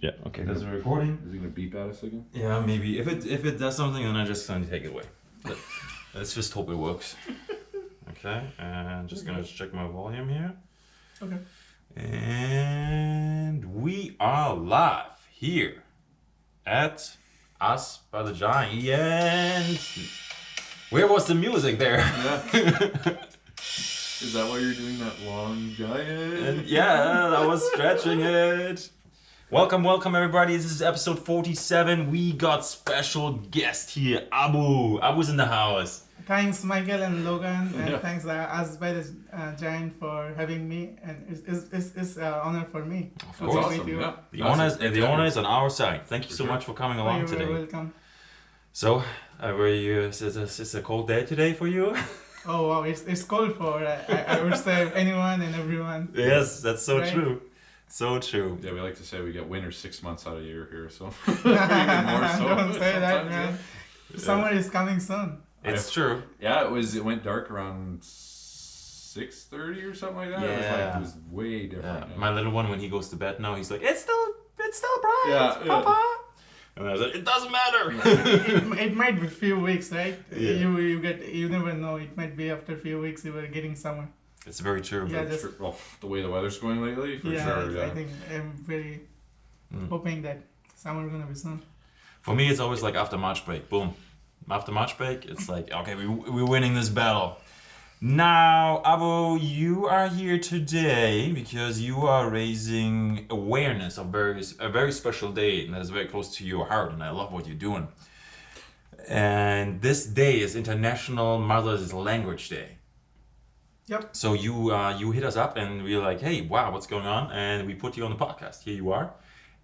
Yeah. Okay. That's a recording. Is it gonna beep at us again? Yeah, maybe. If it does something, then I just gonna take it away. But let's just hope it works. Okay. And just gonna check my volume here. Okay. And we are live here at Us by the Giant. Where was the music there? Yeah. Is that why you're doing that long giant? And yeah, I was stretching it. Welcome everybody. This is episode 47. We got special guest here, Abu. Abu's in the house. Thanks, Michael and Logan, and thanks Us by the Giant for having me. And it's an honor for me. Of to course. be with you. Yeah. The honor is on our side. Thank you so much for coming along You're today. very welcome. So, is a cold day today for you? Oh wow, it's cold for I would say anyone and everyone. Yes, that's so Right? true. So true. Yeah, we like to say we get winter 6 months out of the year here, so. Don't say that, sometimes, man. yeah. Summer is coming soon. It's true. Yeah, it went dark around 6:30 or something like that. Yeah. It was way different. Yeah. My little one, when he goes to bed now, he's like, it's still bright, Yeah, yeah. Papa. And I was like, it doesn't matter. It might be a few weeks, right? Yeah. You never know. It might be after a few weeks you were getting summer. It's very true. Yeah, Sure. Well, the way the weather's going lately, for sure. I think I'm very hoping that summer is gonna be soon. For me, it's always like after March break, boom. After March break, it's like, okay, we're winning this battle. Now, Abu, you are here today because you are raising awareness of a very special day that is very close to your heart, and I love what you're doing. And this day is International Mother's Language Day. Yep. So you hit us up and we were like, hey, wow, what's going on? And we put you on the podcast. Here you are.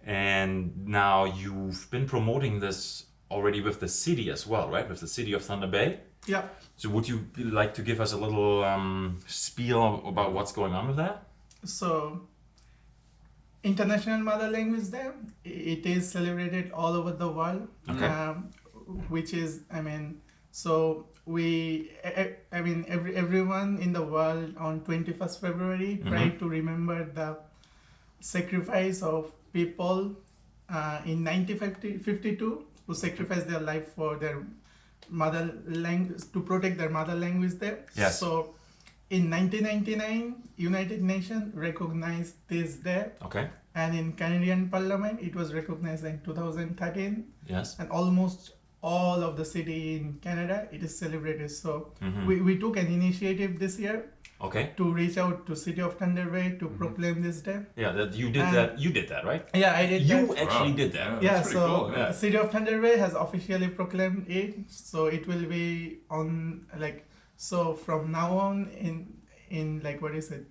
And now you've been promoting this already with the city as well, right? With the city of Thunder Bay. Yeah. So would you like to give us a little spiel about what's going on with that? So, International Mother Language Day, it is celebrated all over the world. Okay. Which is, so everyone in the world on 21st February try to remember the sacrifice of people in 1952 who sacrificed their life for their mother language, to protect their mother language there. Yes. So in 1999, United Nations recognized this day. Okay. And in Canadian Parliament, it was recognized in 2013. Yes. And almost all of the city in Canada, it is celebrated. So we took an initiative this year Okay. to reach out to City of Thunder Bay to proclaim this day. Yeah, you did that, right? Yeah, I did You that. actually did that. Yeah, That's pretty so cool, yeah. City of Thunder Bay has officially proclaimed it. So it will be on so from now on in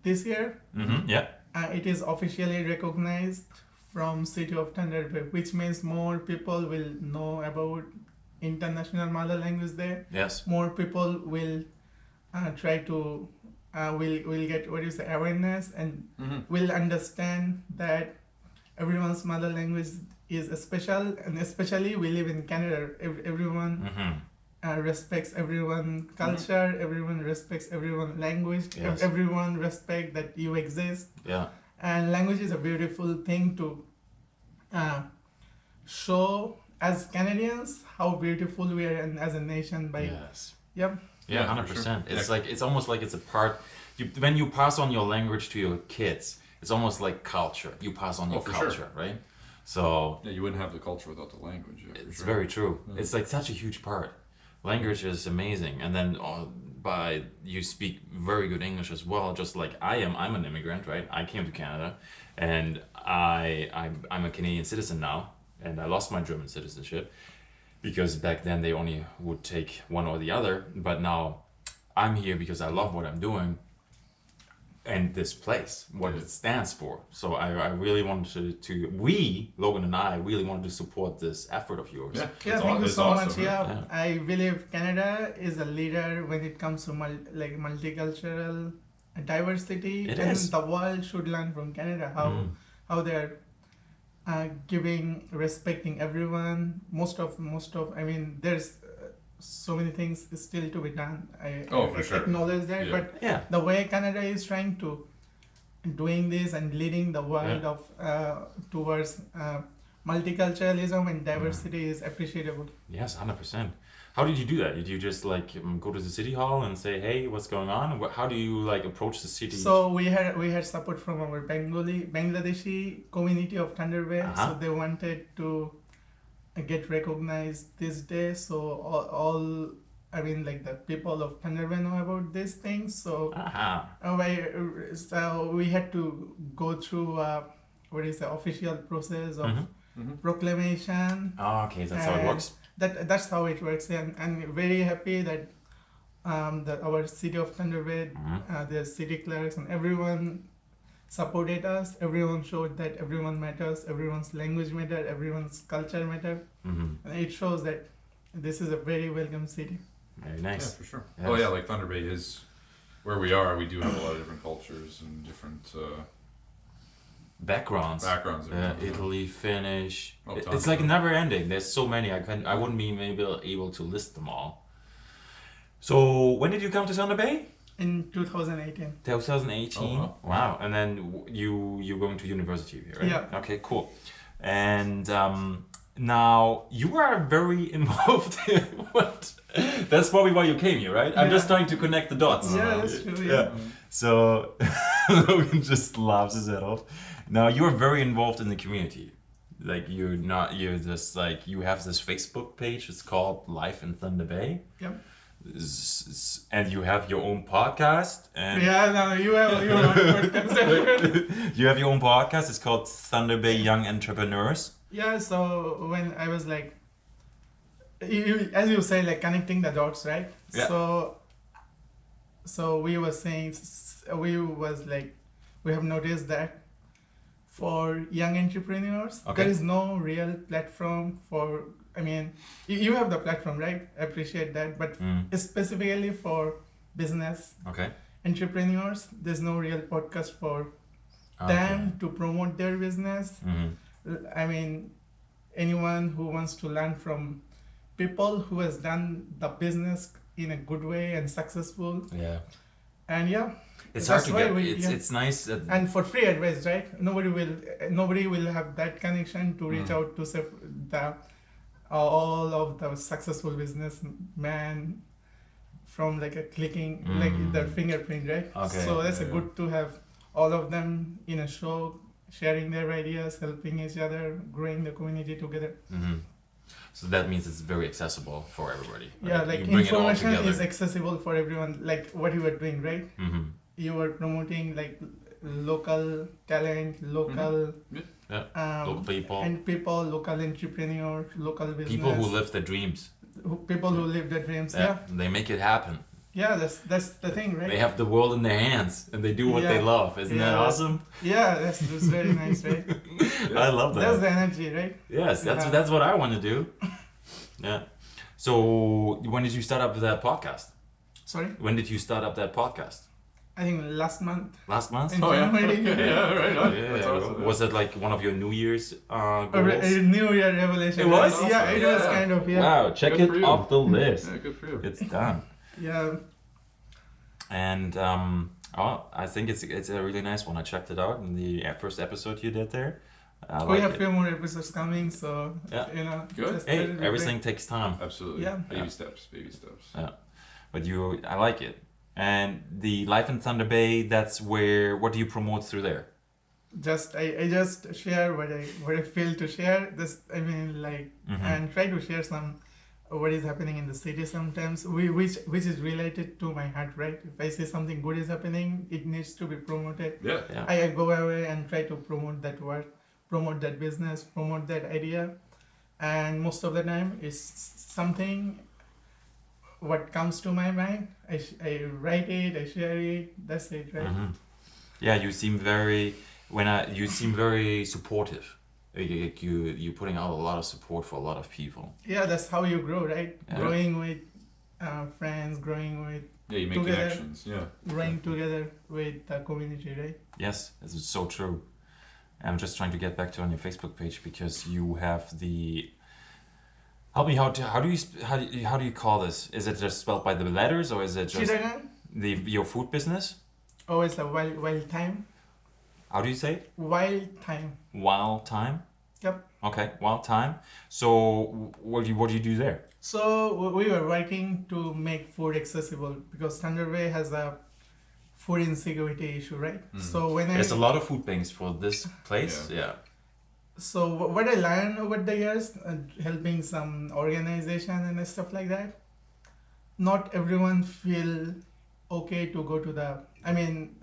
this year, Yeah. it is officially recognized from City of Thunder Bay, which means more people will know about International Mother Language Day. Yes. More people will try to will get awareness and will understand that everyone's mother language is special, and especially we live in Canada. Everyone respects everyone's culture. Everyone respects everyone's language. Yes. Everyone respects that you exist. Yeah. And language is a beautiful thing to show as Canadians how beautiful we are and as a nation by. Yes. Yep. Yeah, Yeah, 100%. for sure. It's almost like it's a part. When you pass on your language to your kids, it's almost like culture. You pass on your for culture, sure. right? So Yeah, you wouldn't have the culture without the language. Yeah, for it's sure. very true. It's like such a huge part. Language is amazing, and then you speak very good English as well. Just like I am. I'm an immigrant, right? I came to Canada, and I'm a Canadian citizen now, and I lost my German citizenship because back then they only would take one or the other. But now I'm here because I love what I'm doing and this place, what it stands for. So I really wanted we, Logan and I, really wanted to support this effort of yours. Yeah, Yeah, thank you it's so awesome, much. Yeah, I believe Canada is a leader when it comes to multicultural diversity, It and is. the world should learn from Canada how they're respecting everyone. Most of there's so many things still to be done. I for sure. acknowledge that, Yeah. but Yeah. the way Canada is trying to doing this and leading the world of towards multiculturalism and diversity is appreciable. Yes, 100%. How did you do that? Did you just like go to the city hall and say, "Hey, what's going on?" How do you like approach the city? So we had support from our Bangladeshi community of Thunder Bay. So they wanted to get recognized this day. So all I mean, like the people of Thunder Bay know about these things. So so we had to go through what is the official process of proclamation. Oh, okay, that's how it works. That's how it works, and I'm very happy that that our city of Thunder Bay, the city clerks and everyone supported us. Everyone showed that everyone matters, everyone's language matter, everyone's culture matter, and it shows that this is a very welcome city. Very nice. Yeah, for sure. Yes. Oh yeah, like Thunder Bay is where we are. We do have a lot of different cultures and different backgrounds. Italy, Finnish. It's like never ending. There's so many. I wouldn't be maybe able to list them all. So when did you come to Thunder Bay? In 2018. 2018. Oh, wow. And then you're going to university here, right? Yeah. Okay, cool. And now you are very involved in what? That's probably why you came here, right? I'm just trying to connect the dots. Yeah, that's true. Yeah. So Logan just laughs his head off. Now you're very involved in the community. Like you're just like you have this Facebook page. It's called Life in Thunder Bay. Yep. And you have your own podcast. And you have your own podcast. You have your own podcast. It's called Thunder Bay Young Entrepreneurs. Yeah. So when I was like, as you say, like connecting the dots, right? Yeah. So we have noticed that for young entrepreneurs, there is no real platform for. I mean, you have the platform, right? I appreciate that, but specifically for business entrepreneurs, there's no real podcast for them to promote their business. I mean, anyone who wants to learn from people who has done the business in a good way and successful. Yeah. And it's hard to get. It's nice and for free advice, right? Nobody will have that connection to reach out to all of the successful businessmen from like a clicking like their fingerprint, right? So that's good to have all of them in a show, sharing their ideas, helping each other, growing the community together. So that means it's very accessible for everybody. Right? Yeah, like information is accessible for everyone. Like what you were doing, right? You were promoting like local talent, local local people, and local entrepreneurs, local business. People who live their dreams. People who live their dreams. They make it happen. Yeah, that's the thing, right? They have the world in their hands and they do what they love. Isn't that awesome? Yeah, that's very nice, right? I love that. That's the energy, right? Yes, that's what I want to do. Yeah. So when did you start up that podcast? Sorry? When did you start up that podcast? I think last month. Last month? In January. Right on. Yeah. Awesome. Was it like one of your New Year's goals? A New Year revelation. It was? Awesome. Yeah, it was kind of, Wow, check Good it for you. off the list. Yeah, good for you. It's done. Yeah. And I think it's a really nice one. I checked it out in the first episode you did there. We have a few more episodes coming, so Good. Hey, everything takes time. Absolutely. Yeah. Baby steps. Yeah, but I like it. And the Life in Thunder Bay, that's where. What do you promote through there? I just share what I feel to share. And try to share some what is happening in the city sometimes, which is related to my heart, right? If I say something good is happening, it needs to be promoted. Yeah. I go away and try to promote that work, promote that business, promote that idea, and most of the time it's something what comes to my mind. I write it, I share it. That's it, right? Yeah, you seem very supportive. You're putting out a lot of support for a lot of people. Yeah, that's how you grow, right? Yeah. Growing with friends, growing with you make connections. Yeah. Growing together with the community, right? Yes, this is so true. I'm just trying to get back to on your Facebook page because you have the. Help me, how do you call this? Is it just spelled by the letters or is it just your food business? Oh, it's a wild time. How do you say it? Wild time. Wild time? Yep. Okay, well, time. So what do you do there? So we were working to make food accessible because Thunder Bay has a food insecurity issue, right? So when There's a lot of food banks for this place. Yeah. So what I learned over the years, helping some organization and stuff like that, not everyone feel okay to go to the. I mean,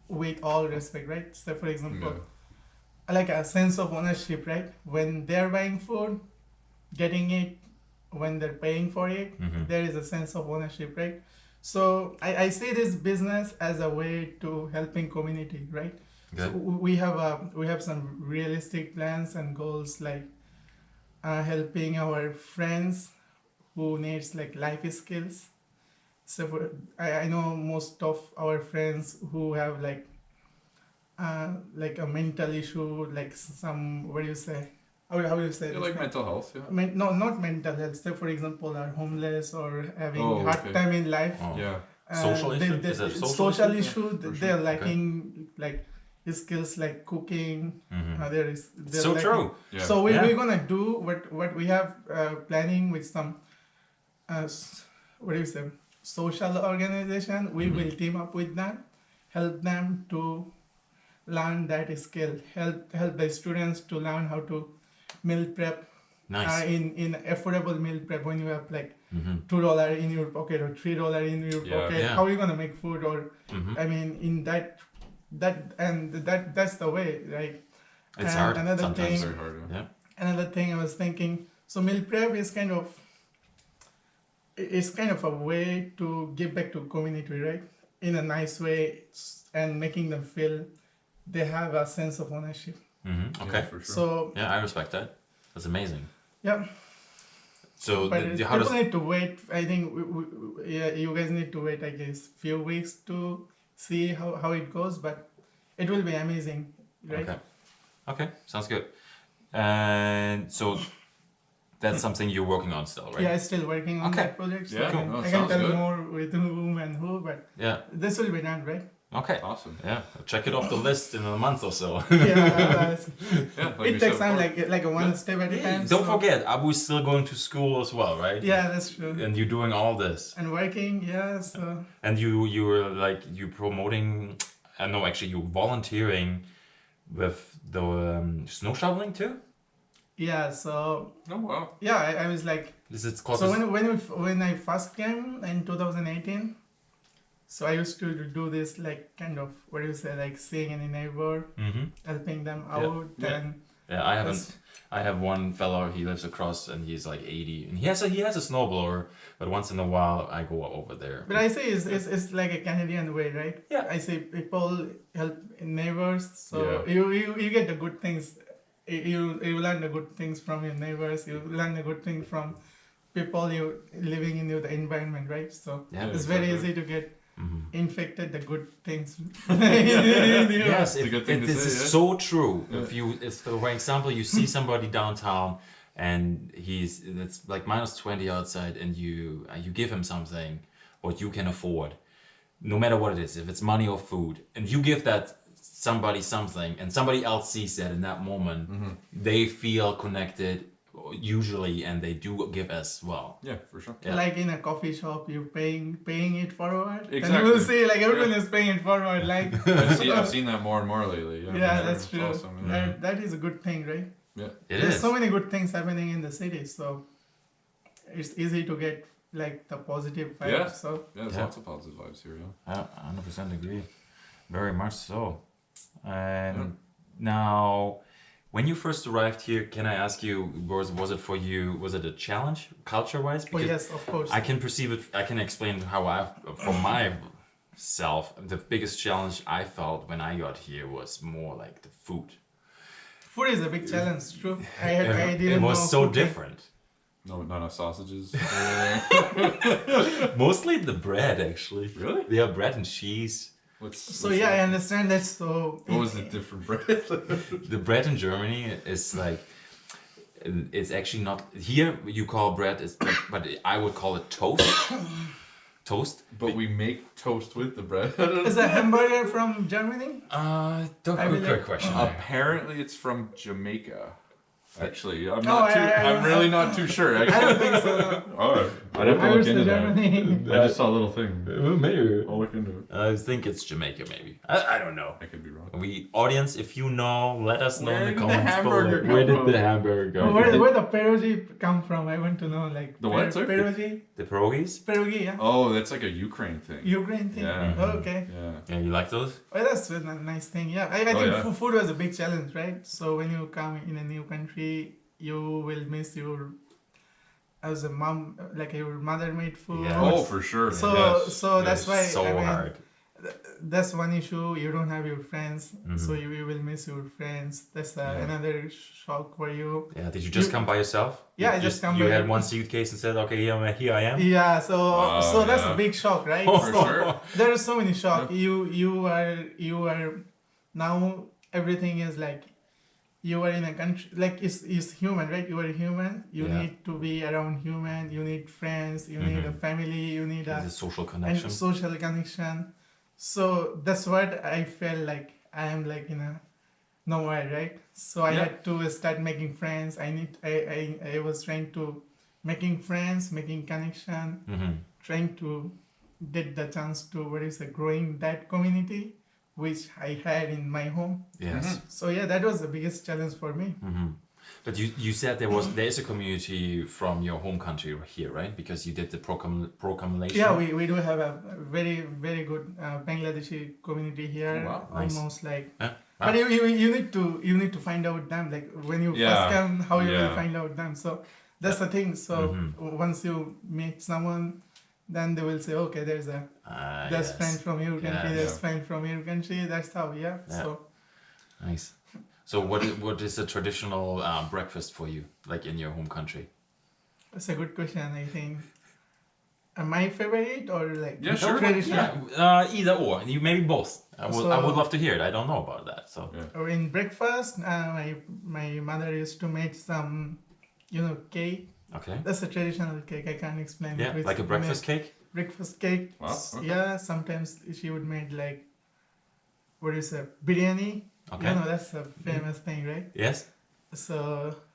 with all respect, right? So for example, like a sense of ownership, right? When they're buying food, getting it, when they're paying for it, there is a sense of ownership, right? So I see this business as a way to helping community, right? Good. So we have some realistic plans and goals like helping our friends who needs like life skills. So I know most of our friends who have like a mental issue, like some, what do you say? How do you say Yeah, this like thing? mental health, yeah. No, not mental health. Say for example, are homeless or having hard okay. time in life. Oh. Yeah. Social issue? Is it social social issue? issue? For They're sure. lacking like skills like cooking. They're So lacking. true. Yeah. So Yeah. we're gonna do what we have planning with some what do you say, social organization. We will team up with them, help them to learn that skill, help the students to learn how to meal prep. Nice. In affordable meal prep, when you have like $2 in your pocket or $3 in your Yeah. pocket, Yeah. how are you gonna make food? Or I mean, in that's the way, right? It's And hard another sometimes. It's thing- very hard, yeah. Yeah. Another thing I was thinking, so meal prep is kind of a way to give back to community, right? In a nice way, and making them feel they have a sense of ownership. Okay. Yeah, for sure. So Yeah, I respect that. That's amazing. yeah, So but how people does need to wait. I think yeah, you guys need to wait, I guess, few weeks to see how it goes, but it will be amazing, right? Okay, sounds good. And so that's something you're working on still, right? Yeah, I'm still working on Okay. that project. So Yeah, I can, no, I can sounds tell good. more with whom and who, but Yeah. this will be done, right? Okay. Awesome. Yeah. Check it off the list in a month or so. Yeah, Yeah, like we it takes said time, before. like a one step at a time. Don't so- forget, Abu's still going to school as well, right? Yeah, that's true. And you're doing all this, And working, yeah. So and you were like you promoting. No, actually, you're volunteering with the snow shoveling too. yeah, so Oh, wow. yeah, I was like, Is it called? so when I first came in 2018, so I used to do this like kind of, what do you say, like seeing any neighbor, helping them out, Yeah. and Yeah, I haven't. I have one fellow. He lives across, and he's like 80, and he has a snowblower. But once in a while, I go over there. but I say it's like a Canadian way, right? Yeah. I say people help neighbors, so Yeah. you get the good things. You learn the good things from your neighbors. You learn the good things from people you living in the environment, right? So Yeah, it's very exactly. easy to get infected the good things. Yes, It's a good thing to this say, is yeah. so true. Yeah. If for example, you see somebody downtown and it's like -20 outside, and you give him something what you can afford, no matter what it is, if it's money or food, and you give that somebody something, and somebody else sees that in that moment, they feel connected usually, and they do give as well. Yeah, for sure. Yeah. Like in a coffee shop, you're paying it forward. And you Exactly. will see like everyone Yeah. is paying it forward. Like I've seen that more and more lately. Yeah, yeah, for sure. that's It's true. awesome, yeah. That is a good thing, right? Yeah. It There's is. so many good things happening in the city, so it's easy to get like the positive vibes. Yeah. So Yeah, there's Yeah. lots of positive vibes here, yeah. I 100% agree. Very much so. And now, when you first arrived here, can I ask you, was it for you, was it a challenge culture-wise? oh yes, of course. I can perceive it, I can explain how for myself, the biggest challenge I felt when I got here was more like the food. Food is a big challenge, true. I didn't It was know so cooking. different. No, not enough sausages. Mostly the bread, actually. Really? Yeah, bread and cheese. So yeah, I understand that. So What was the different bread? The bread in Germany is like, it's actually not, here you call bread, but I would call it toast. Toast. But we make toast with the bread. Is a hamburger from Germany? Good really- question. Apparently, it's from Jamaica. Actually, I'm No, not too. I- I'm really not too sure. I don't think so. No. Oh, I'd have to Irish look to into that. Germany. I just saw a little thing. Maybe. I'll look into it. I think it's Jamaica, maybe. I don't know. I could be wrong. We audience, if you know, let us know Where in did the the comments hamburger below. come Where did from? the hamburger go? Where the pierogi come from? I want to know. Like The what, sir? Pierogi. The pierogies? Pierogi, yeah. Oh, that's like a Ukraine thing. Ukraine thing. Yeah. Oh, okay. Yeah. Yeah, you like those? Well, that's a nice thing. Yeah, I Oh, think yeah. food was a big challenge, right? So when you come in a new country, you will miss your as a mom, like your mother made food. Yeah. Oh, for sure. So Yes. so that's It's why so I mean, hard. that's one issue. You don't have your friends, Mm-hmm. so you will miss your friends. That's another shock for you. Yeah, did you just come by yourself? Yeah, You I just come You by- had one suitcase and said, okay, here I am? Yeah, so Wow, that's yeah. a big shock, right? For So sure. there are so many shock. You are now everything is like you are in a country like it's human, right? You are human. You Yeah. need to be around human. You need friends. You need a family. You need There's a social and connection. social connection. So that's what I felt like I am like in a nowhere, right? So I Yeah. had to start making friends. I was trying to making friends, making connection, Mm-hmm. trying to get the chance to growing that community which I had in my home. Yes. So yeah, that was the biggest challenge for me. Mm-hmm. But you said there is a community from your home country here, right? Because you did the proclamation. Yeah, we do have a very good Bangladeshi community here. Oh, wow. Nice. Almost like. Huh? But you need to find out them, like when you Yeah, first come, how you yeah. will find out them. So that's the thing. So once you meet someone, then they will say, okay, there's a there's Yes. friend from your country, Yeah, there's yeah. friend from your country. That's how, yeah. Yeah. So Nice. So what is a traditional breakfast for you, like in your home country? that's a good question. I think. My favorite or like Yeah, sure. traditional? Yeah, either or. You maybe both. I would So- love to hear it. I don't know about that. So Yeah. Or in breakfast, my mother used to make some, cake. okay. That's a traditional cake. I can't explain Yeah, it. Which like a we breakfast make. cake. Breakfast cake. Wow, okay. Yeah, sometimes she would make like, what is a biryani? Okay. That's a famous thing, right? Yes. So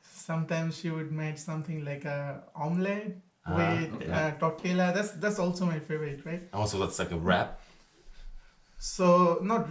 sometimes she would make something like a omelette Ah, with yeah. tortilla. That's also my favorite, right? Also, that's like a wrap. So not